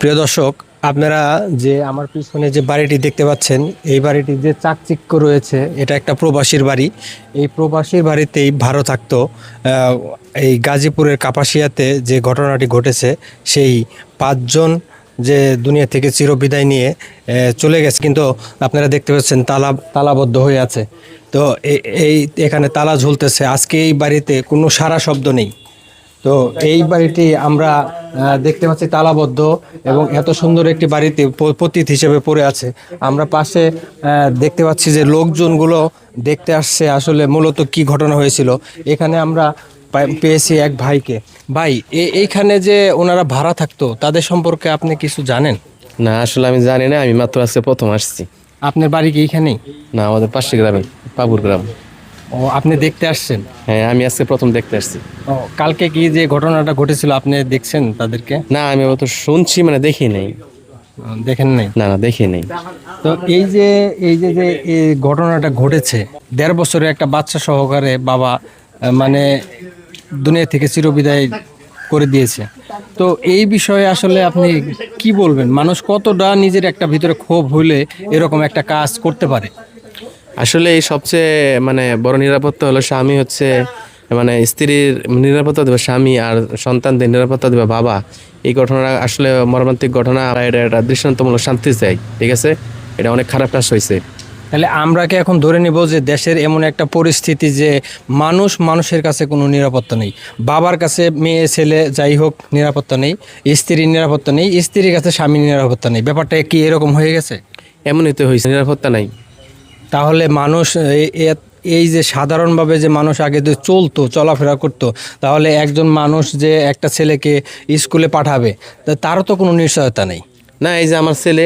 প্রিয় দর্শক, আপনারা যে আমার পিছনে যে বাড়িটি দেখতে পাচ্ছেন, এই বাড়িটি যে চাকচিক্য রয়েছে, এটা একটা প্রবাসীর বাড়ি। এই প্রবাসীর বাড়িতেই ভাড়া থাকতো এই গাজীপুরের কাপাসিয়াতে যে ঘটনাটি ঘটেছে, সেই পাঁচজন যে দুনিয়া থেকে চিরবিদায় নিয়ে চলে গেছে, কিন্তু আপনারা দেখতে পাচ্ছেন তালাবদ্ধ হয়ে আছে। তো এই এখানে তালা ঝুলতেছে। আজকে এই বাড়িতে কোনো সারা শব্দ নেই। তো এই বাড়িটি আমরা দেখতে পাচ্ছি তালাবদ্ধ, এবং এত সুন্দর একটি বাড়িতে পতিত হিসেবে পড়ে আছে। আমরা পাশে দেখতে পাচ্ছি যে লোকজনগুলো দেখতে আসছে আসলে মূলত কি ঘটনা হয়েছিল। এখানে আমরা পেয়েছি এক ভাইকে। ভাই, এইখানে যে ওনারা ভাড়া থাকতো, তাদের সম্পর্কে আপনি কিছু জানেন? না, আসলে আমি জানি না। আমি মাত্র আজকে প্রথম আসছি। আপনার বাড়ি কি এইখানেই? না, আমাদের পাশের গ্রামে, পাবুর গ্রাম। ও, আপনি দেখতে আসছেন? হ্যাঁ, আমি আজকে প্রথম দেখতে আসছি। ও, কালকে কি যে ঘটনাটা ঘটেছিল আপনি দেখছেন তাদেরকে? না, আমি অত শুনছি, মানে দেখি নাই। দেখেন নাই? না না, দেখি নাই। তো এই যে এই ঘটনাটা ঘটেছে, 1.5 বছরের একটা বাচ্চা সহকারে বাবা মানে দুনিয়া থেকে চিরবিদায় করে দিয়েছে। তো এই বিষয়ে আসলে আপনি কি বলবেন? মানুষ কতটা নিজের একটা ভিতরে ক্ষোভ হইলে এরকম একটা কাজ করতে পারে? আসলে এই সবচেয়ে মানে বড় নিরাপত্তা হলো স্বামী হচ্ছে, মানে স্ত্রীর নিরাপত্তা দেবে স্বামী, আর সন্তানদের নিরাপত্তা দেবে বাবা। এই ঘটনাটা আসলে মর্মান্তিক ঘটনা। এটা একটা দৃষ্টান্তমূলক শান্তি চাই, ঠিক আছে? এটা অনেক খারাপ কাজ হয়েছে। তাহলে আমরা কি এখন ধরে নিব যে দেশের এমন একটা পরিস্থিতি যে মানুষের কাছে কোনো নিরাপত্তা নেই? বাবার কাছে মেয়ে ছেলে যাই হোক নিরাপত্তা নেই, স্ত্রীর নিরাপত্তা নেই, স্ত্রীর কাছে স্বামীর নিরাপত্তা নেই। ব্যাপারটা কি এরকম হয়ে গেছে? এমনই তো হয়েছে, নিরাপত্তা নাই। তাহলে মানুষ এই যে সাধারণভাবে যে মানুষ আগে যে চলাফেরা করতো, তাহলে একজন মানুষ যে একটা ছেলেকে স্কুলে পাঠাবে, তারও তো কোনো নিশ্চয়তা নেই। না, এই যে আমার ছেলে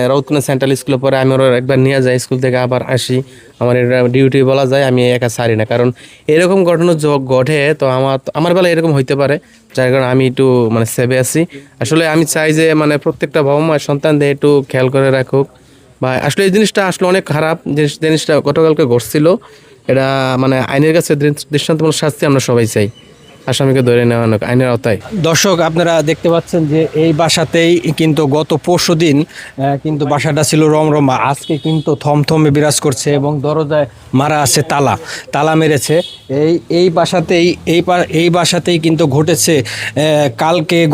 রাউতকুনা সেন্ট্রাল স্কুলে পড়ে, আমি ওর একবার নিয়ে যাই স্কুল থেকে, আবার আসি। আমার এটা ডিউটি বলা যায়, আমি একা ছাড়ি না। কারণ এরকম ঘটনা ঘটে, তো আমার বেলা এরকম হইতে পারে, যার কারণে আমি একটু মানে সেভে আছি। আসলে আমি চাই যে মানে প্রত্যেকটা বাবা মা সন্তানদের একটু খেয়াল করে রাখুক। বা আসলে এই জিনিসটা আসলে অনেক খারাপ জিনিসটা গতকালকে ঘটছিল। এটা মানে আইনের কাছে দৃষ্টান্তমূলক শাস্তি আমরা সবাই চাই। আসামিকে ধরে নেওয়া হোক আইনের আওতায়। দর্শক, আপনারা দেখতে পাচ্ছেন যে এই বাসাতেই কিন্তু গত পরশুদিন কিন্তু বাসাটা ছিল রমরমা, আজকে কিন্তু থমথমে বিরাজ করছে, এবং দরজায় মারা আছে তালা মেরেছে। এই বাসাতেই এই বাসাতেই কিন্তু ঘটেছে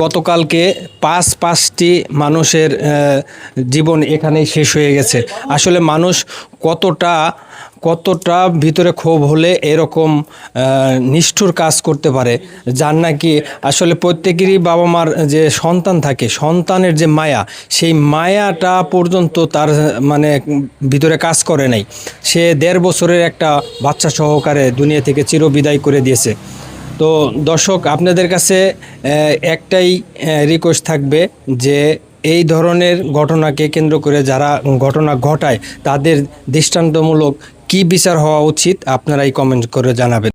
গতকালকে পাঁচটি মানুষের জীবন এখানেই শেষ হয়ে গেছে। আসলে মানুষ কতটা ভিতরে ক্ষোভ হলে এরকম নিষ্ঠুর কাজ করতে পারে, যার নাকি আসলে প্রত্যেকেরই বাবা মার যে সন্তান থাকে, সন্তানের যে মায়া, সেই মায়াটা পর্যন্ত তার মানে ভিতরে কাজ করে নাই। সে 1.5 বছরের একটা বাচ্চা সহকারে দুনিয়া থেকে চিরবিদায় করে দিয়েছে। তো দর্শক, আপনাদের কাছে একটাই রিকোয়েস্ট থাকবে যে এই ধরনের ঘটনাকে কেন্দ্র করে যারা ঘটনা ঘটায়, তাদের দৃষ্টান্তমূলক কি বিচার হওয়া উচিত, আপনারাই কমেন্ট করে জানাবেন।